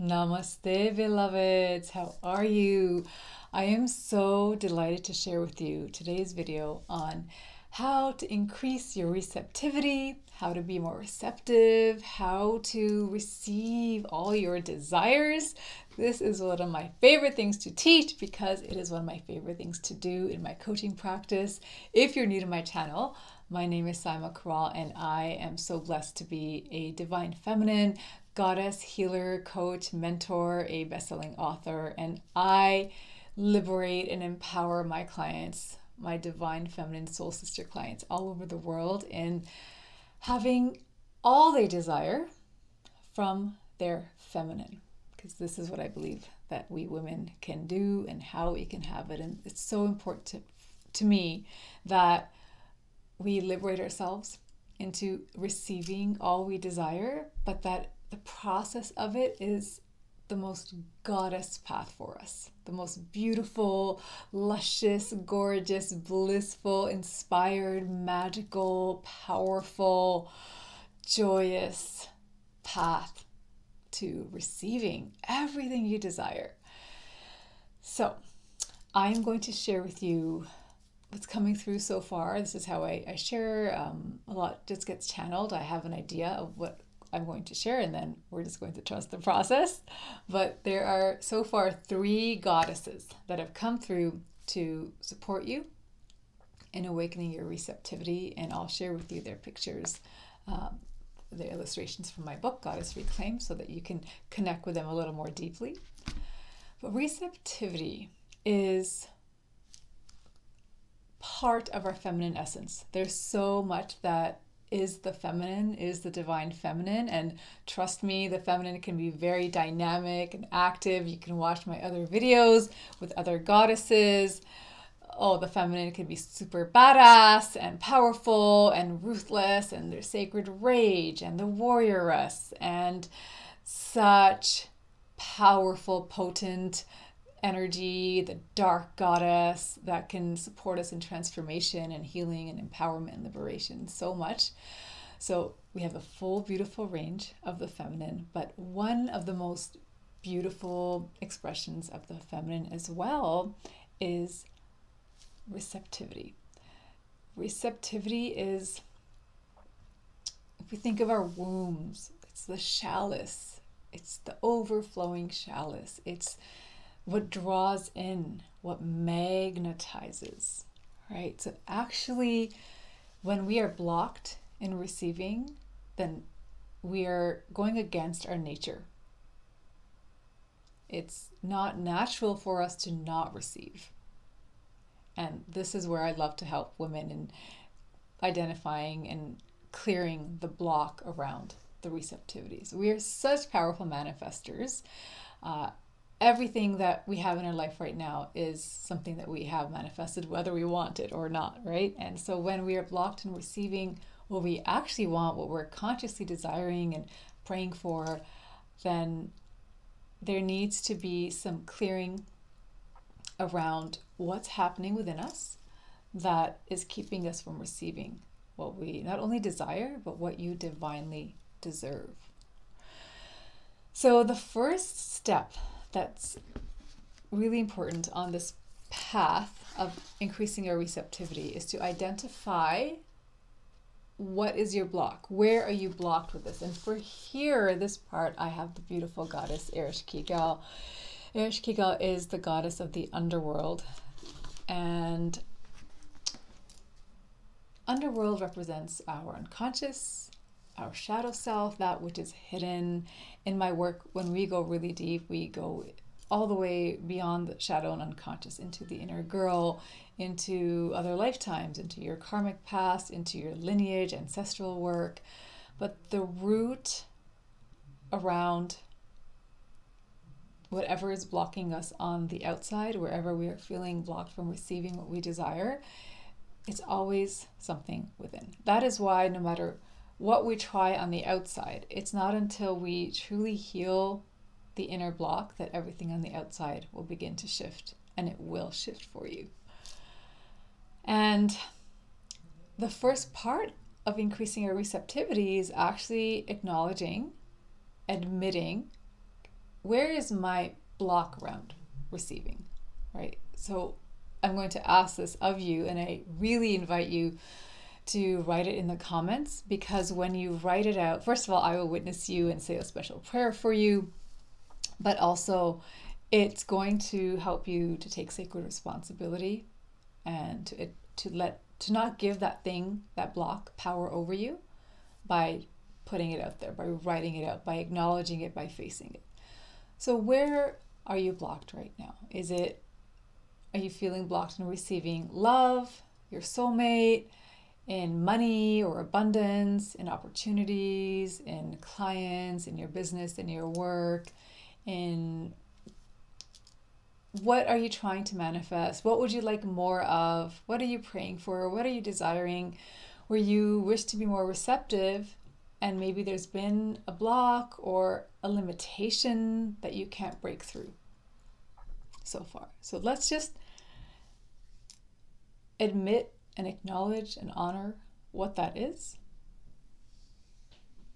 Namaste, beloveds. How are you? I am so delighted to share with you today's video on how to increase your receptivity, how to be more receptive, how to receive all your desires. This is one of my favorite things to teach because it is one of my favorite things to do in my coaching practice. If you're new to my channel, my name is Syma Kharal and I am so blessed to be a divine feminine goddess, healer, coach, mentor, a bestselling author, and I liberate and empower my clients, my divine feminine soul sister clients all over the world in having all they desire from their feminine, because this is what I believe that we women can do and how we can have it. And it's so important to me that we liberate ourselves into receiving all we desire, but that the process of it is the most goddess path for us, the most beautiful, luscious, gorgeous, blissful, inspired, magical, powerful, joyous path to receiving everything you desire. So I'm going to share with you what's coming through so far. This is how I share. A lot just gets channeled. I have an idea of what I'm going to share, and then we're just going to trust the process. But there are so far 3 goddesses that have come through to support you in awakening your receptivity, and I'll share with you their pictures, the illustrations from my book, Goddess Reclaimed, so that you can connect with them a little more deeply. But receptivity is part of our feminine essence. There's so much that is the feminine, is the divine feminine, and trust me, the feminine can be very dynamic and active. You can watch my other videos with other goddesses. Oh, the feminine can be super badass and powerful and ruthless, and there's sacred rage and the warrioress and such powerful, potent energy, the dark goddess that can support us in transformation and healing and empowerment and liberation so much. So we have a full, beautiful range of the feminine, but one of the most beautiful expressions of the feminine as well is receptivity. Receptivity is, if we think of our wombs, it's the chalice, it's the overflowing chalice, it's what draws in, what magnetizes, right? So actually, when we are blocked in receiving, then we are going against our nature. It's not natural for us to not receive. And this is where I love to help women in identifying and clearing the block around the receptivities. We are such powerful manifestors. Everything that we have in our life right now is something that we have manifested, whether we want it or not, right? And so when we are blocked in receiving what we actually want, what we're consciously desiring and praying for, then there needs to be some clearing around what's happening within us that is keeping us from receiving what we not only desire, but what you divinely deserve. So the first step that's really important on this path of increasing our receptivity is to identify what is your block. Where are you blocked with this? And for here, this part, I have the beautiful goddess Ereshkigal. Ereshkigal is the goddess of the underworld, and underworld represents our unconscious, our shadow self, that which is hidden. In my work, when we go really deep, we go all the way beyond the shadow and unconscious into the inner girl, into other lifetimes, into your karmic past, into your lineage, ancestral work. But the root around whatever is blocking us on the outside, wherever we are feeling blocked from receiving what we desire, it's always something within. That is why no matter what we try on the outside, it's not until we truly heal the inner block that everything on the outside will begin to shift, and it will shift for you. And the first part of increasing our receptivity is actually acknowledging, admitting where is my block around receiving, right? So I'm going to ask this of you, and I really invite you to write it in the comments, because when you write it out, first of all, I will witness you and say a special prayer for you, but also it's going to help you to take sacred responsibility and to not give that thing, that block, power over you by putting it out there, by writing it out, by acknowledging it, by facing it. So where are you blocked right now? Are you feeling blocked in receiving love, your soulmate, in money or abundance, in opportunities, in clients, in your business, in your work, in what are you trying to manifest? What would you like more of? What are you praying for? What are you desiring? Where you wish to be more receptive, and maybe there's been a block or a limitation that you can't break through so far. So let's just admit and acknowledge and honor what that is.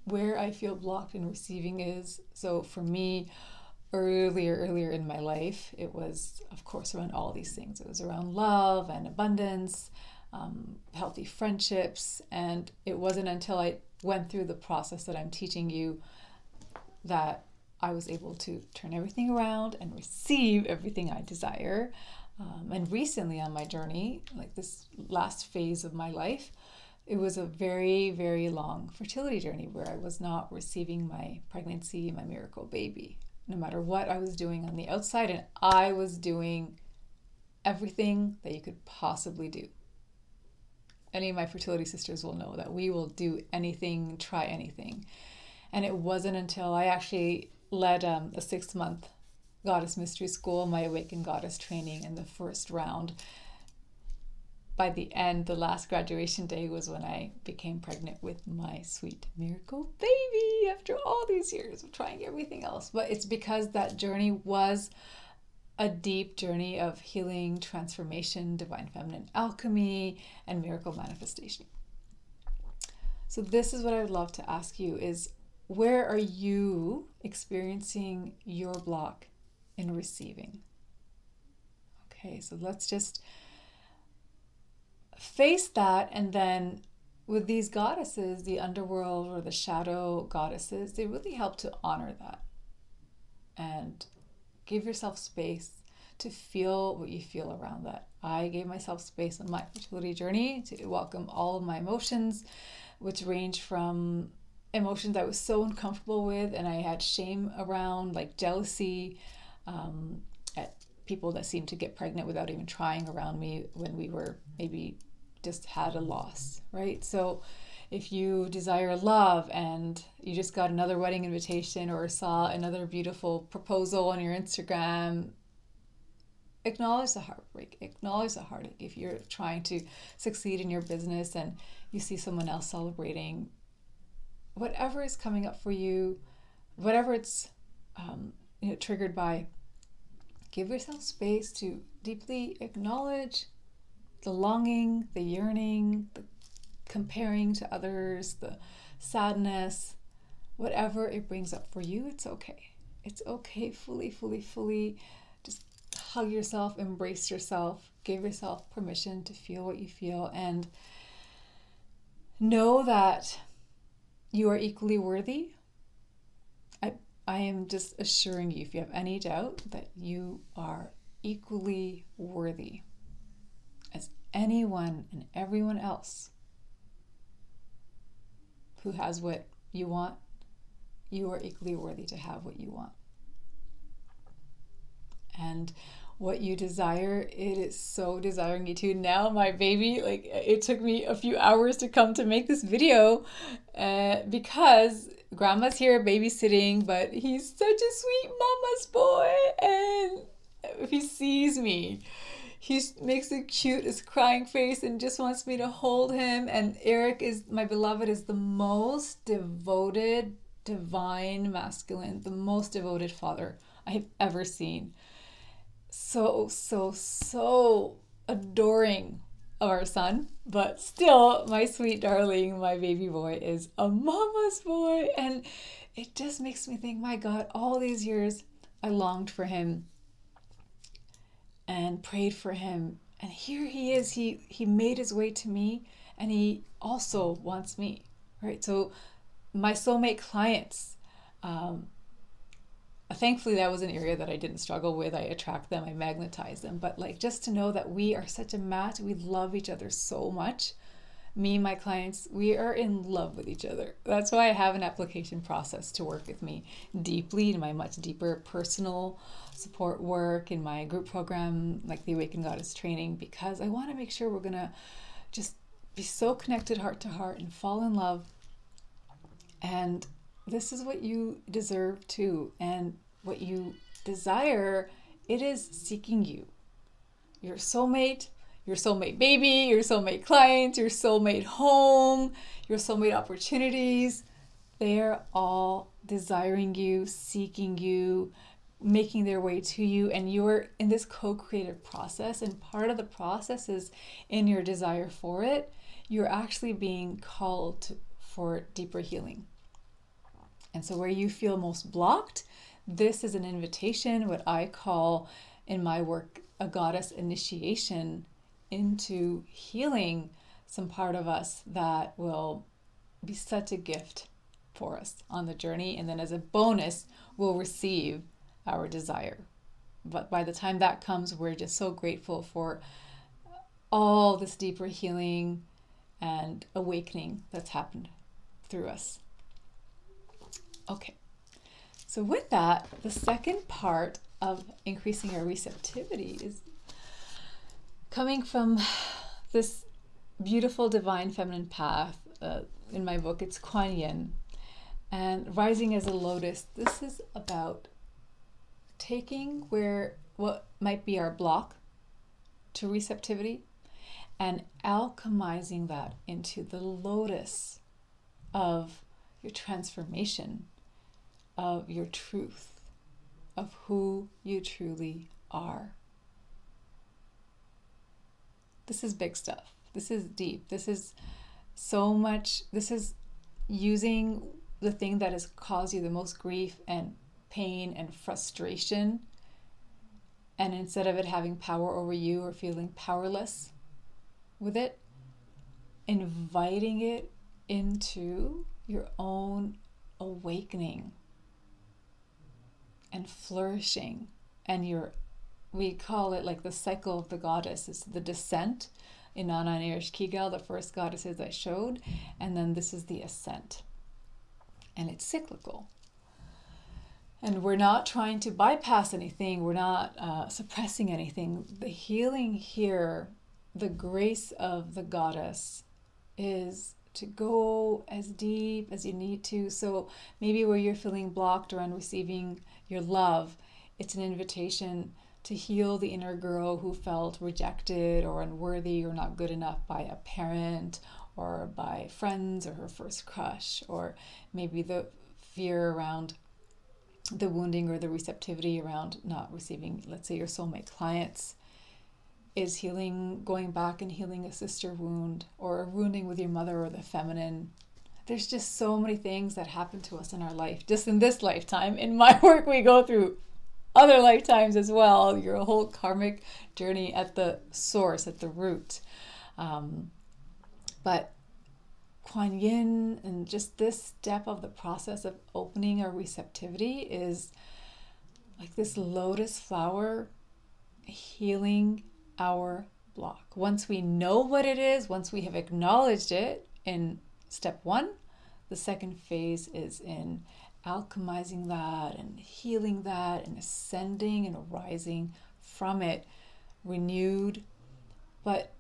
Where I feel blocked in receiving is, so for me, earlier in my life, it was, of course, around all these things. It was around love and abundance, healthy friendships, and it wasn't until I went through the process that I'm teaching you that I was able to turn everything around and receive everything I desire. And recently on my journey, like this last phase of my life, it was a very, very long fertility journey where I was not receiving my pregnancy, my miracle baby, no matter what I was doing on the outside. And I was doing everything that you could possibly do. Any of my fertility sisters will know that we will do anything, try anything. And it wasn't until I actually led a 6-month Goddess Mystery School, my Awaken Goddess training, in the first round. By the end, the last graduation day was when I became pregnant with my sweet miracle baby after all these years of trying everything else. But it's because that journey was a deep journey of healing, transformation, divine feminine alchemy, and miracle manifestation. So this is what I would love to ask you is, where are you experiencing your block in receiving? Okay, so let's just face that. And then with these goddesses, the underworld or the shadow goddesses, they really help to honor that and give yourself space to feel what you feel around that. I gave myself space on my fertility journey to welcome all of my emotions, which range from emotions I was so uncomfortable with and I had shame around, like jealousy at people that seemed to get pregnant without even trying around me when we were maybe just had a loss, right? So if you desire love and you just got another wedding invitation or saw another beautiful proposal on your Instagram, acknowledge the heartbreak, acknowledge the heartache. If you're trying to succeed in your business and you see someone else celebrating, whatever is coming up for you, whatever it's triggered by, give yourself space to deeply acknowledge the longing, the yearning, the comparing to others, the sadness, whatever it brings up for you. It's okay. It's okay. Fully just hug yourself, embrace yourself, give yourself permission to feel what you feel, and know that you are equally worthy. I am just assuring you, if you have any doubt, that you are equally worthy as anyone and everyone else who has what you want. You are equally worthy to have what you want. And what you desire, it is so desiring you to. Now my baby, like, it took me a few hours to come to make this video because grandma's here babysitting, but he's such a sweet mama's boy, and if he sees me, he makes the cutest crying face and just wants me to hold him. And Eric, is my beloved, is the most devoted, divine masculine, the most devoted father I have ever seen. So adoring of our son, but still my sweet darling, my baby boy is a mama's boy. And it just makes me think, my God, all these years I longed for him and prayed for him. And here he is. He made his way to me, and he also wants me, right? So my soulmate clients, thankfully that was an area that I didn't struggle with. I attract them, I magnetize them. But like, just to know that we are such a match, we love each other so much. Me and my clients, we are in love with each other. That's why I have an application process to work with me deeply in my much deeper personal support work, in my group program, like the Awaken Goddess training, because I want to make sure we're going to just be so connected heart to heart and fall in love. And this is what you deserve too. And what you desire, it is seeking you. Your soulmate, your soulmate baby, your soulmate clients, your soulmate home, your soulmate opportunities. They're all desiring you, seeking you, making their way to you, and you're in this co-creative process. And part of the process is, in your desire for it, you're actually being called for deeper healing. And so where you feel most blocked, this is an invitation, what I call in my work a goddess initiation into healing some part of us that will be such a gift for us on the journey. And then as a bonus, we'll receive our desire. But by the time that comes, we're just so grateful for all this deeper healing and awakening that's happened through us. Okay, so with that, the second part of increasing our receptivity is coming from this beautiful divine feminine path. In my book, it's Kuan Yin, and rising as a lotus. This is about taking what might be our block to receptivity and alchemizing that into the lotus of your transformation, of your truth, of who you truly are. This is big stuff. This is deep. This is so much. This is using the thing that has caused you the most grief and pain and frustration, and instead of it having power over you or feeling powerless with it, inviting it into your own awakening and flourishing. And we call it like the cycle of the goddess. It's the descent in Nana and Irish Kigal, the first goddesses I showed, and then this is the ascent. And it's cyclical. And we're not trying to bypass anything. We're not suppressing anything. The healing here, the grace of the goddess, is to go as deep as you need to. So maybe where you're feeling blocked or unreceiving your love, it's an invitation to heal the inner girl who felt rejected or unworthy or not good enough by a parent or by friends or her first crush, or maybe the fear around the wounding or the receptivity around not receiving, let's say, your soulmate clients, is healing, going back and healing a sister wound or a wounding with your mother or the feminine. There's just so many things that happen to us in our life, just in this lifetime. In my work, we go through other lifetimes as well, your whole karmic journey at the source, at the root. But Kuan Yin and just this step of the process of opening our receptivity is like this lotus flower healing our block. Once we know what it is, once we have acknowledged it in step one, the second phase is in alchemizing that and healing that and ascending and arising from it renewed. But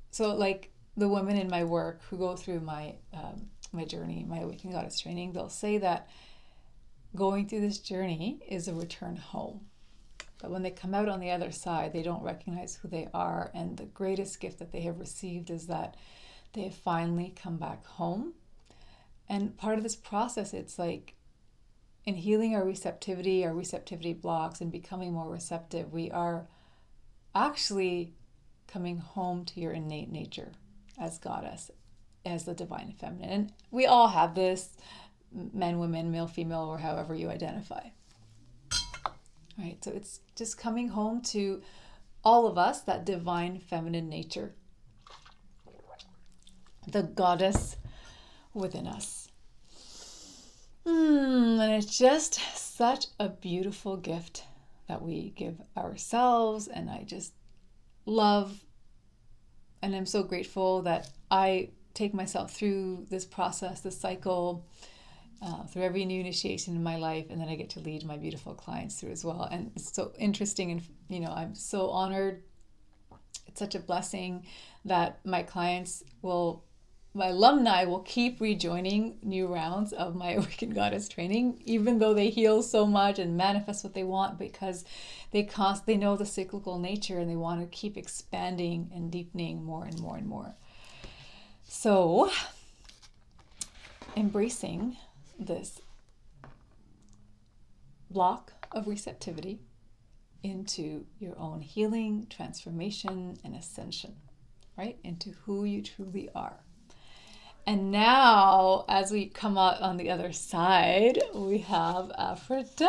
so like the women in my work who go through my journey, my Awaken Goddess training, they'll say that going through this journey is a return home. But when they come out on the other side, they don't recognize who they are. And the greatest gift that they have received is that they have finally come back home. And part of this process, it's like in healing our receptivity blocks and becoming more receptive, we are actually coming home to your innate nature as goddess, as the divine feminine. And we all have this, men, women, male, female, or however you identify. right? So it's just coming home to all of us, that divine feminine nature, the goddess within us. And it's just such a beautiful gift that we give ourselves. And I just love, and I'm so grateful that I take myself through this process, this cycle, through every new initiation in my life, and then I get to lead my beautiful clients through as well. And it's so interesting, and I'm so honored. It's such a blessing that my alumni will keep rejoining new rounds of my Awaken Goddess training, even though they heal so much and manifest what they want, because they know the cyclical nature and they want to keep expanding and deepening more and more and more. So, embracing this block of receptivity into your own healing, transformation, and ascension, right? Into who you truly are. And now, as we come out on the other side, we have Aphrodite.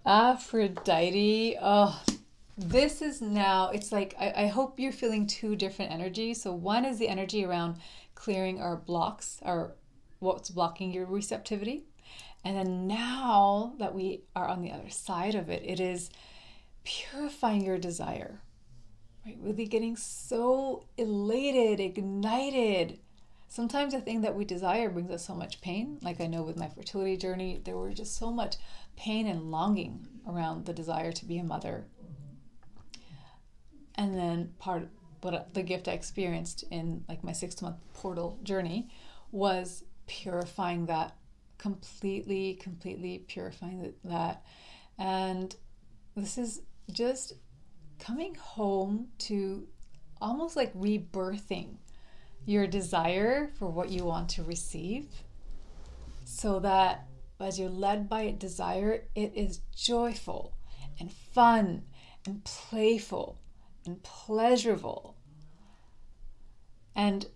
Aphrodite. Oh, this is now, it's like, I hope you're feeling two different energies. So one is the energy around clearing our blocks, what's blocking your receptivity. And then now that we are on the other side of it, it is purifying your desire, right? Really getting so elated, ignited. Sometimes the thing that we desire brings us so much pain. Like I know with my fertility journey, there were just so much pain and longing around the desire to be a mother. And then the gift I experienced in like my 6-month portal journey was purifying that, completely purifying that. And this is just coming home to almost like rebirthing your desire for what you want to receive, so that as you're led by desire, it is joyful and fun and playful and pleasurable. And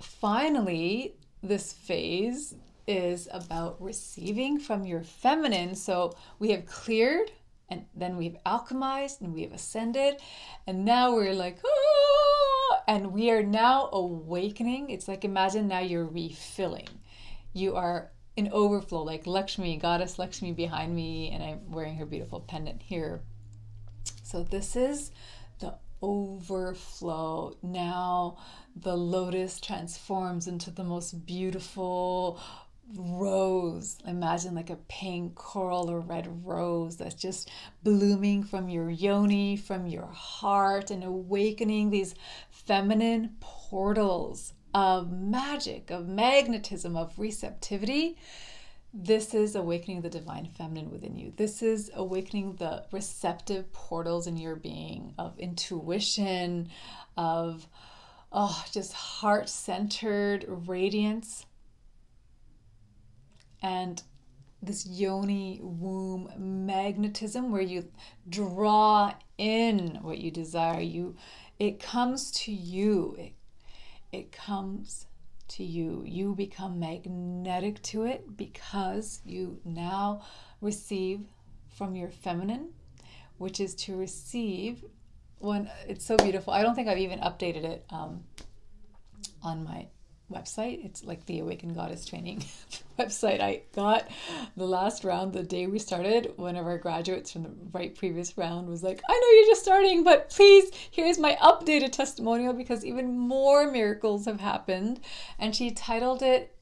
finally, this phase is about receiving from your feminine. So we have cleared, and then we've alchemized, and we have ascended, and now we're like, ah, and we are now awakening. It's like, imagine now you're refilling. You are in overflow, like Lakshmi, goddess Lakshmi behind me, and I'm wearing her beautiful pendant here. So this is the overflow. Now the lotus transforms into the most beautiful rose. Imagine like a pink coral or red rose that's just blooming from your yoni, from your heart, and awakening these feminine portals of magic, of magnetism, of receptivity. This is awakening the divine feminine within you. This is awakening the receptive portals in your being, of intuition, of just heart-centered radiance. And this yoni womb magnetism, where you draw in what you desire. It comes to you. It comes to you. You become magnetic to it because you now receive from your feminine, which is to receive when it's so beautiful. I don't think I've even updated it on my website. It's like the Awaken Goddess training website. I got the last round the day we started. One of our graduates from the previous round was like, I know you're just starting, but please, here's my updated testimonial, because even more miracles have happened. And she titled it,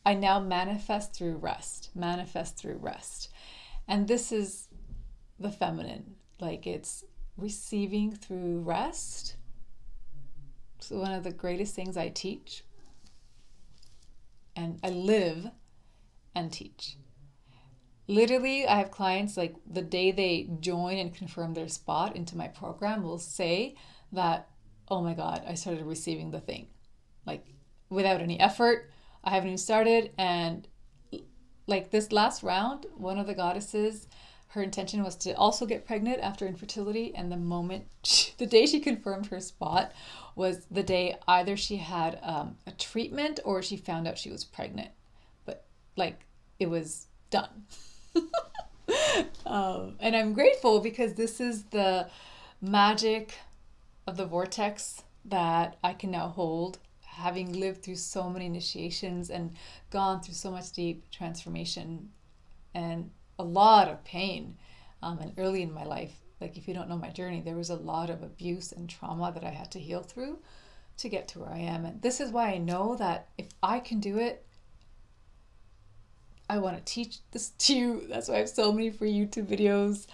I now manifest through rest. Manifest through rest. And this is the feminine, like it's receiving through rest. So one of the greatest things I teach, and I live and teach. Literally, I have clients, like the day they join and confirm their spot into my program, will say that, oh my God, I started receiving the thing. Like without any effort, I haven't even started. And like this last round, one of the goddesses, her intention was to also get pregnant after infertility. And the day she confirmed her spot was the day either she had a treatment or she found out she was pregnant. But like, it was done. And I'm grateful because this is the magic of the vortex that I can now hold, having lived through so many initiations and gone through so much deep transformation and a lot of pain. And early in my life, like if you don't know my journey, there was a lot of abuse and trauma that I had to heal through to get to where I am. And this is why I know that if I can do it, I want to teach this to you. That's why I have so many free YouTube videos,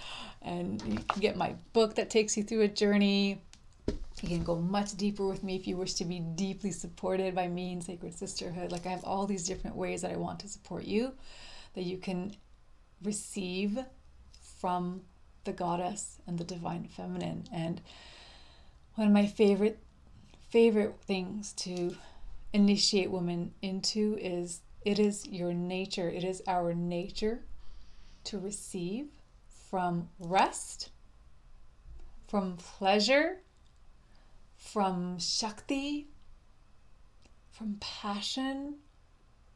and you can get my book that takes you through a journey. You can go much deeper with me if you wish to be deeply supported by me in Sacred Sisterhood. Like I have all these different ways that I want to support you, that you can receive from the goddess and the divine feminine. And one of my favorite things to initiate women into is, it is your nature, it is our nature to receive from rest, from pleasure, from Shakti, from passion,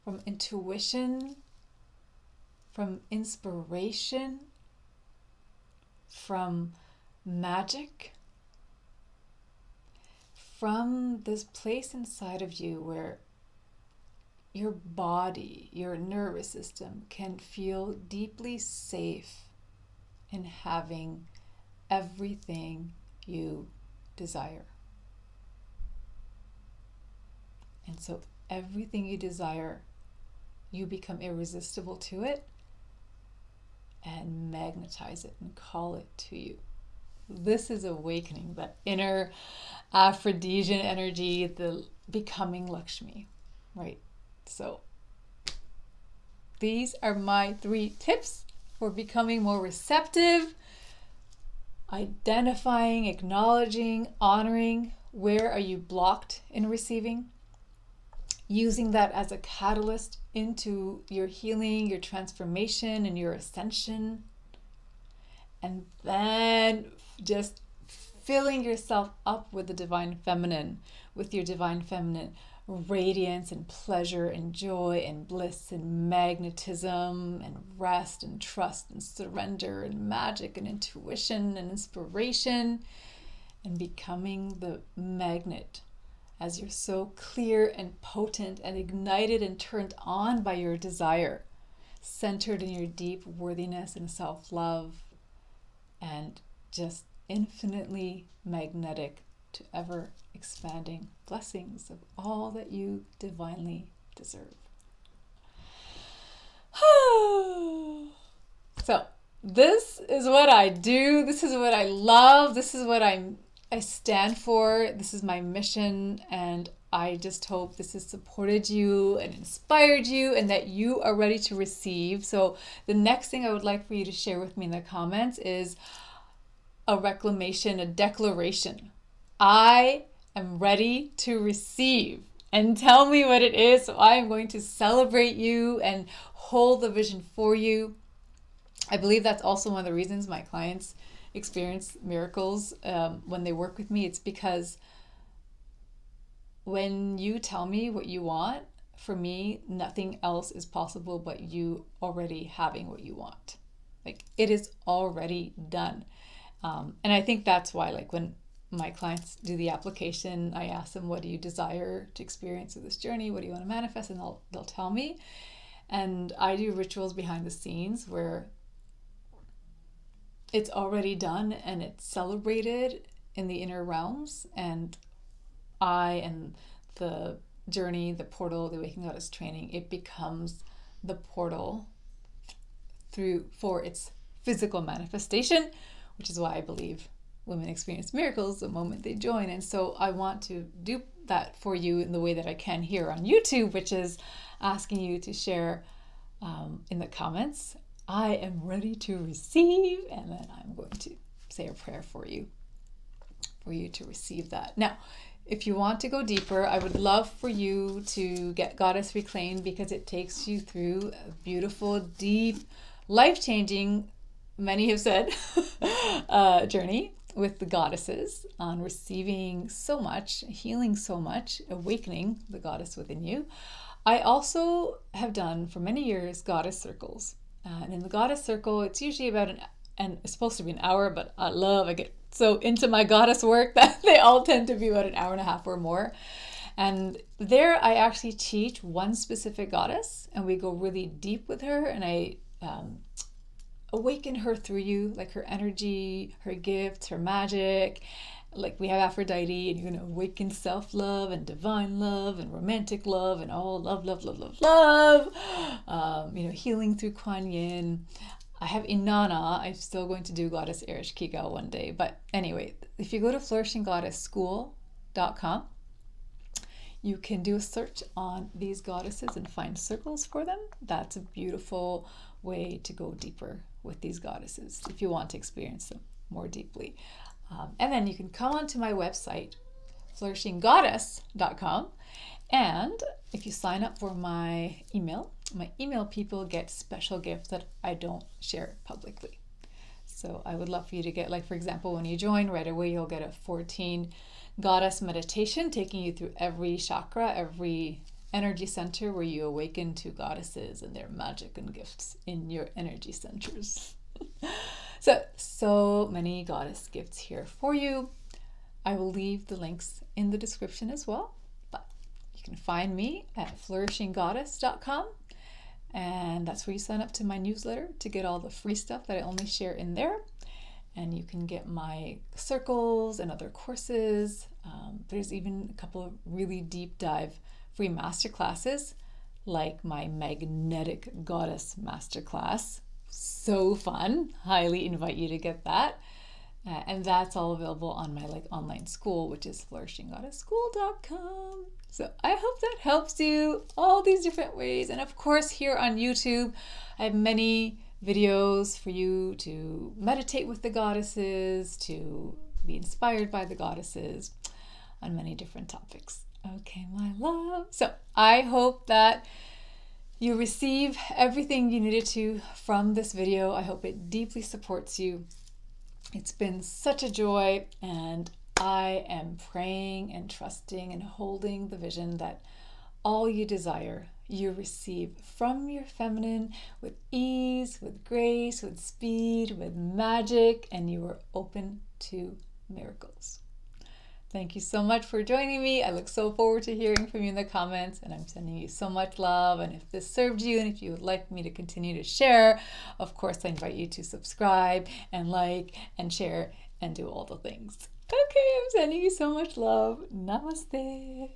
from intuition, from inspiration, from magic, from this place inside of you where your body, your nervous system can feel deeply safe in having everything you desire. And so everything you desire, you become irresistible to it and magnetize it and call it to you. This is awakening, that inner Aphrodisian energy, the becoming Lakshmi, right? So these are my 3 tips for becoming more receptive: identifying, acknowledging, honoring where are you blocked in receiving, using that as a catalyst into your healing, your transformation, and your ascension, and then just filling yourself up with the divine feminine, with your divine feminine radiance and pleasure and joy and bliss and magnetism and rest and trust and surrender and magic and intuition and inspiration, and becoming the magnet as you're so clear and potent and ignited and turned on by your desire, centered in your deep worthiness and self-love, and just infinitely magnetic to ever expanding blessings of all that you divinely deserve. So this is what I do. This is what I love. This is what I stand for. This is my mission, and I just hope this has supported you and inspired you, and that you are ready to receive. So the next thing I would like for you to share with me in the comments is a reclamation, a declaration. I am ready to receive, and tell me what it is. So I am going to celebrate you and hold the vision for you. I believe that's also one of the reasons my clients experience miracles when they work with me. It's because when you tell me what you want, for me, nothing else is possible but you already having what you want. Like, it is already done. And I think that's why, like, when my clients do the application, I ask them, what do you desire to experience with this journey? What do you want to manifest? And they'll tell me. And I do rituals behind the scenes where it's already done and it's celebrated in the inner realms. And the journey, the portal, the Awaken Goddess training, it becomes the portal for its physical manifestation, which is why I believe women experience miracles the moment they join. And so I want to do that for you in the way that I can here on YouTube, which is asking you to share in the comments, I am ready to receive, and then I'm going to say a prayer for you to receive that. Now, if you want to go deeper, I would love for you to get Goddess Reclaimed, because it takes you through a beautiful, deep, life-changing, many have said, journey with the goddesses on receiving so much, healing so much, awakening the goddess within you. I also have done for many years goddess circles. And in the goddess circle, it's usually about and it's supposed to be an hour, but I get so into my goddess work that they all tend to be about an hour and a half or more. And there I actually teach one specific goddess and we go really deep with her, and I awaken her through you, like her energy, her gifts, her magic. Like we have Aphrodite, and you're going to awaken self-love and divine love and romantic love and all love, love, love, love, love. Healing through Kuan Yin. I have Inanna. I'm still going to do Goddess Erish Kigal one day. But anyway, if you go to flourishinggoddessschool.com, you can do a search on these goddesses and find circles for them. That's a beautiful way to go deeper with these goddesses if you want to experience them more deeply. And then you can come onto my website, flourishinggoddess.com, and if you sign up for my email people get special gifts that I don't share publicly. So I would love for you to get, like, for example, when you join, right away you'll get a 14 goddess meditation taking you through every chakra, every energy center where you awaken to goddesses and their magic and gifts in your energy centers. So many goddess gifts here for you. I will leave the links in the description as well, but you can find me at flourishinggoddess.com, and that's where you sign up to my newsletter to get all the free stuff that I only share in there. And you can get my circles and other courses. There's even a couple of really deep dive free masterclasses, like my magnetic goddess masterclass. So fun. Highly invite you to get that. And that's all available on my online school, which is flourishinggoddessschool.com. So I hope that helps you all these different ways. And of course, here on YouTube, I have many videos for you to meditate with the goddesses, to be inspired by the goddesses on many different topics. Okay, my love. So I hope that you receive everything you needed to from this video. I hope it deeply supports you. It's been such a joy, and I am praying and trusting and holding the vision that all you desire, you receive from your feminine with ease, with grace, with speed, with magic, and you are open to miracles. Thank you so much for joining me. I look so forward to hearing from you in the comments, and I'm sending you so much love. And if this served you, and if you would like me to continue to share, of course, I invite you to subscribe and like and share and do all the things. Okay, I'm sending you so much love. Namaste.